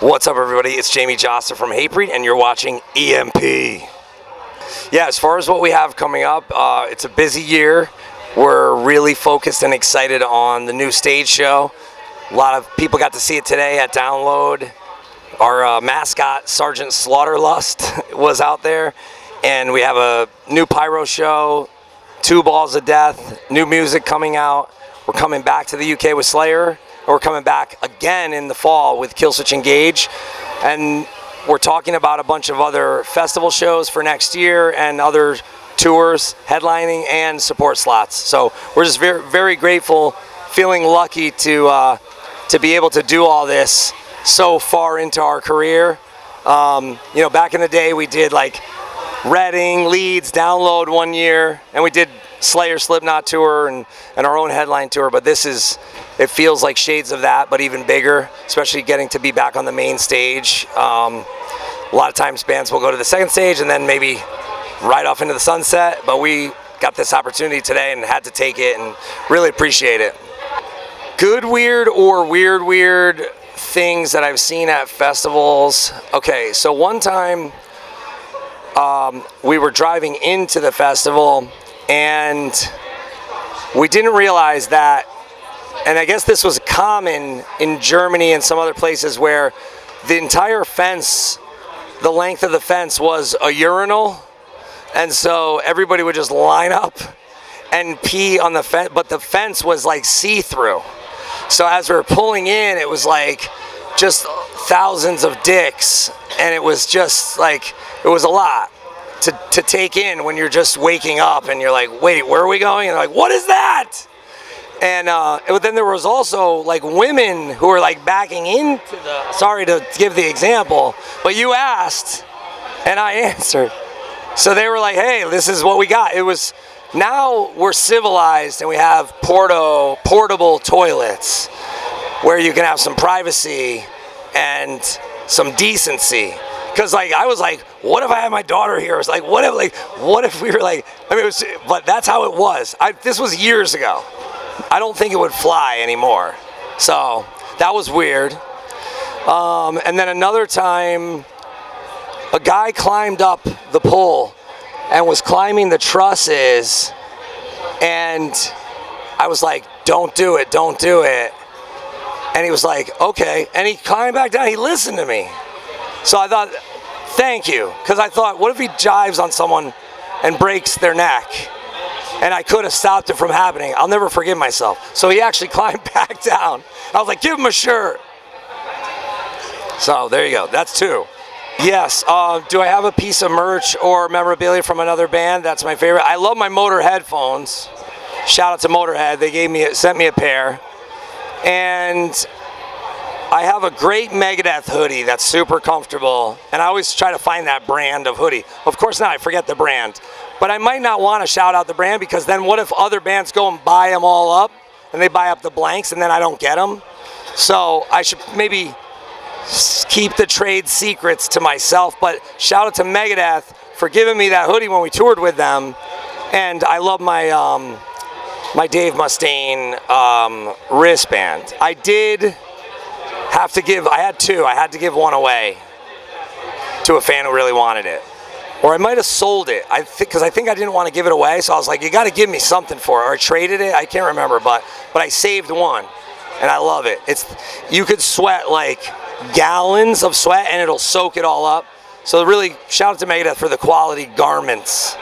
What's up, everybody? It's Jamie Jossa from Hatebreed, and you're watching EMP. Yeah, as far as what we have coming up, it's a busy year. We're really focused and excited on the new stage show. A lot of people got to see it today at Download. Our mascot, Sergeant Slaughterlust, was out there. And we have a new pyro show, 2 Balls of Death, new music coming out. We're coming back to the UK with Slayer. We're coming back again in the fall with Killswitch Engage. And we're talking about a bunch of other festival shows for next year and other tours, headlining, and support slots. So we're just very, very grateful, feeling lucky to be able to do all this so far into our career. Back in the day, we did like Reading, Leeds, Download one year, and we did Slayer Slipknot tour and our own headline tour, but it feels like shades of that, but even bigger, especially getting to be back on the main stage. A lot of times bands will go to the second stage and then maybe ride off into the sunset, but we got this opportunity today and had to take it and really appreciate it. Good, weird, or weird things that I've seen at festivals. Okay, so one time we were driving into the festival and we didn't realize that, and I guess this was common in Germany and some other places where the entire fence, the length of the fence was a urinal, and so everybody would just line up and pee on the fence, but the fence was like see-through. So as we were pulling in, it was like just thousands of dicks, and it was just like, it was a lot to take in when you're just waking up and you're like, wait, where are we going? And like, what is that? And then there was also like women who were like backing into sorry to give the example, but you asked and I answered. So they were like, hey, this is what we got. Now we're civilized and we have portable toilets where you can have some privacy and some decency. Because I was like, what if I had my daughter here? I was like, what if we were like, but that's how it was. This was years ago. I don't think it would fly anymore. So that was weird. And then another time, a guy climbed up the pole and was climbing the trusses, and I was like, don't do it. And he was like, okay. And he climbed back down. He listened to me. So I thought, thank you. Because I thought, what if he jives on someone and breaks their neck? And I could have stopped it from happening. I'll never forgive myself. So he actually climbed back down. I was like, give him a shirt. So there you go. That's 2. Yes. Do I have a piece of merch or memorabilia from another band? That's my favorite. I love my Motor headphones. Shout out to Motorhead. They sent me a pair. And I have a great Megadeth hoodie that's super comfortable, and I always try to find that brand of hoodie. Of course now I forget the brand, but I might not want to shout out the brand, because then what if other bands go and buy them all up, and they buy up the blanks, and then I don't get them? So I should maybe keep the trade secrets to myself, but shout out to Megadeth for giving me that hoodie when we toured with them, and I love my my Dave Mustaine wristband. I had 2. I had to give one away to a fan who really wanted it. Or I might have sold it, because I think I didn't want to give it away, so I was like, you got to give me something for it. Or I traded it, I can't remember, but I saved one, and I love it. You could sweat like gallons of sweat, and it'll soak it all up. So really, shout out to Megadeth for the quality garments.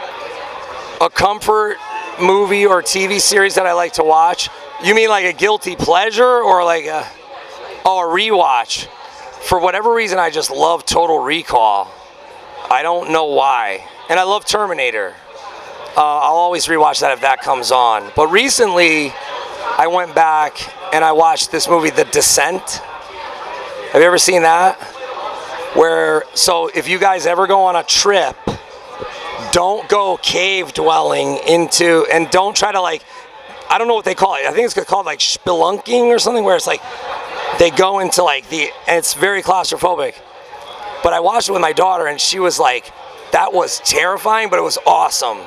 A comfort movie or TV series that I like to watch? You mean like a guilty pleasure, or like a rewatch? For whatever reason, I just love Total Recall. I don't know why. And I love Terminator. I'll always rewatch that if that comes on. But recently, I went back and I watched this movie, The Descent. Have you ever seen that? So if you guys ever go on a trip, don't go cave dwelling into, and don't try to I don't know what they call it. I think it's called like spelunking or something, where it's like, they go into like and it's very claustrophobic. But I watched it with my daughter, and she was like, that was terrifying, but it was awesome.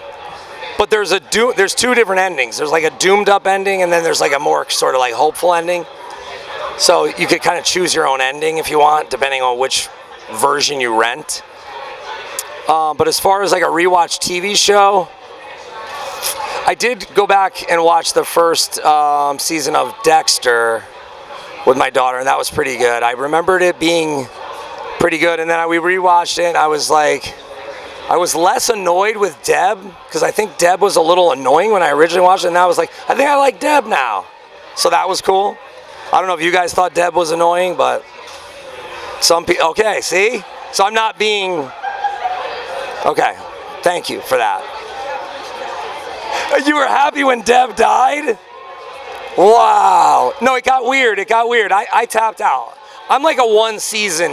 But there's 2 different endings. There's like a doomed up ending, and then there's like a more sort of like hopeful ending. So you could kind of choose your own ending if you want, depending on which version you rent. But as far as like a rewatch TV show, I did go back and watch the first season of Dexter with my daughter, and that was pretty good. I remembered it being pretty good, and then we rewatched it, and I was less annoyed with Deb, because I think Deb was a little annoying when I originally watched it, and I was like, I think I like Deb now. So that was cool. I don't know if you guys thought Deb was annoying, but some people, okay, see? So I'm not being, okay, thank you for that. You were happy when Deb died? Wow. No, it got weird. I tapped out. I'm like a one season.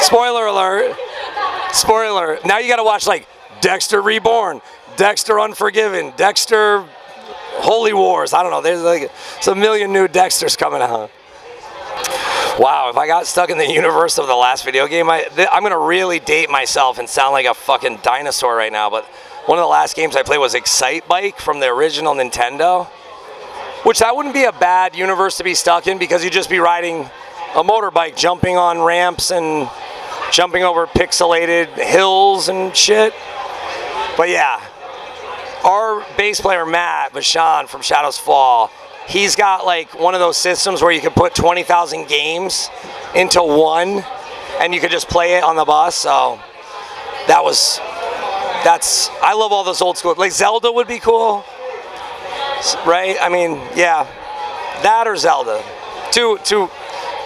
Spoiler alert. Spoiler. Now you got to watch like Dexter Reborn, Dexter Unforgiven, Dexter Holy Wars. I don't know. There's like a million new Dexters coming out. Wow, if I got stuck in the universe of the last video game, I'm going to really date myself and sound like a fucking dinosaur right now, but one of the last games I played was Excite Bike from the original Nintendo, which that wouldn't be a bad universe to be stuck in, because you'd just be riding a motorbike, jumping on ramps and jumping over pixelated hills and shit. But yeah, our bass player Matt Vachon from Shadows Fall, he's got like one of those systems where you can put 20,000 games into one and you could just play it on the bus. So I love all those old school, like Zelda would be cool, right? I mean, yeah, that or Zelda. Too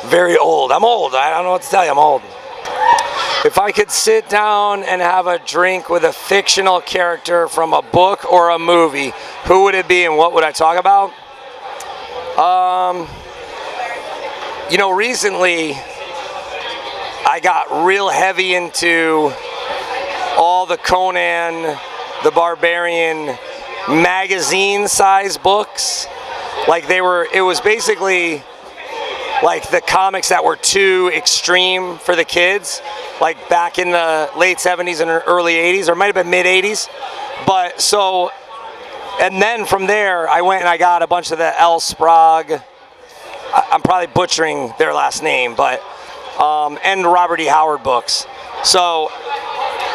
very old. I'm old. I don't know what to tell you. I'm old. If I could sit down and have a drink with a fictional character from a book or a movie, who would it be and what would I talk about? Recently I got real heavy into all the Conan the Barbarian magazine-size books. Like it was basically like the comics that were too extreme for the kids, like back in the late 70s and early 80s, or it might have been mid 80s. And then from there, I went and I got a bunch of the L. Sprague, I'm probably butchering their last name, but, and Robert E. Howard books. So,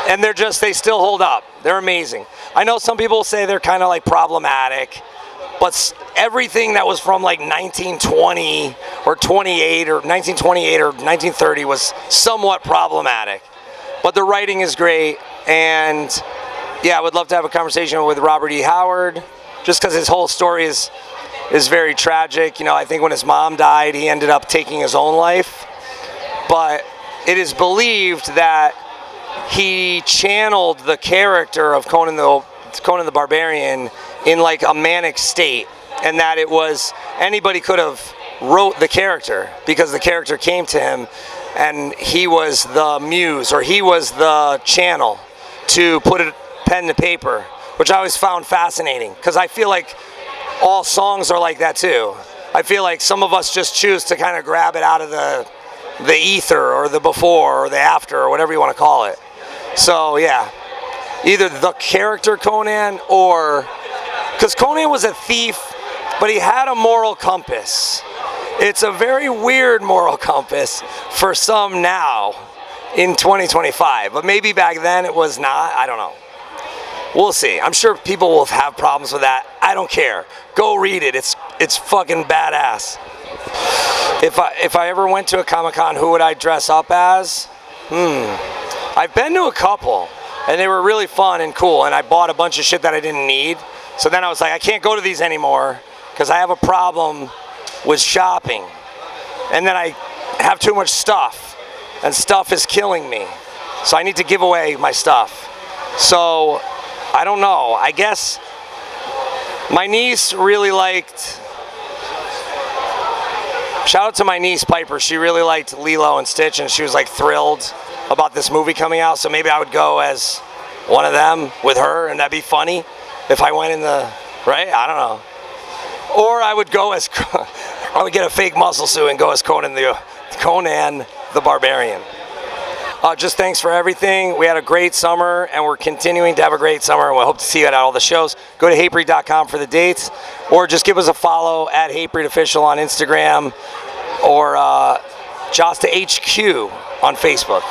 and they still hold up. They're amazing. I know some people say they're kind of like problematic, but everything that was from like 1920 or 28 or 1928 or 1930 was somewhat problematic. But the writing is great, and yeah, I would love to have a conversation with Robert E. Howard, just because his whole story is very tragic. I think when his mom died, he ended up taking his own life. But it is believed that he channeled the character of Conan the Barbarian in like a manic state, and that it was anybody could have wrote the character because the character came to him and he was the muse, or he was the channel to put a pen to paper, which I always found fascinating, because I feel like all songs are like that too. I feel like some of us just choose to kind of grab it out of the ether, or the before, or the after, or whatever you want to call it. So yeah, either the character Conan, or because Conan was a thief, but he had a moral compass. It's a very weird moral compass for some now in 2025, but maybe back then it was not. I don't know. We'll see. I'm sure people will have problems with that. I don't care. Go read it. It's fucking badass. If I ever went to a Comic-Con, who would I dress up as? I've been to a couple, and they were really fun and cool, and I bought a bunch of shit that I didn't need. So then I was like, I can't go to these anymore because I have a problem with shopping. And then I have too much stuff, and stuff is killing me. So I need to give away my stuff. So I don't know. I guess my niece really liked, shout out to my niece Piper, she really liked Lilo and Stitch, and she was like thrilled about this movie coming out. So maybe I would go as one of them with her, and that'd be funny if I went in the, right? I don't know. Or I would go as, I would get a fake muscle suit and go as Conan the Barbarian. Just thanks for everything. We had a great summer, and we're continuing to have a great summer, and we hope to see you at all the shows. Go to hatebreed.com for the dates, or just give us a follow at Hatebreed Official on Instagram, or Josta HQ on Facebook.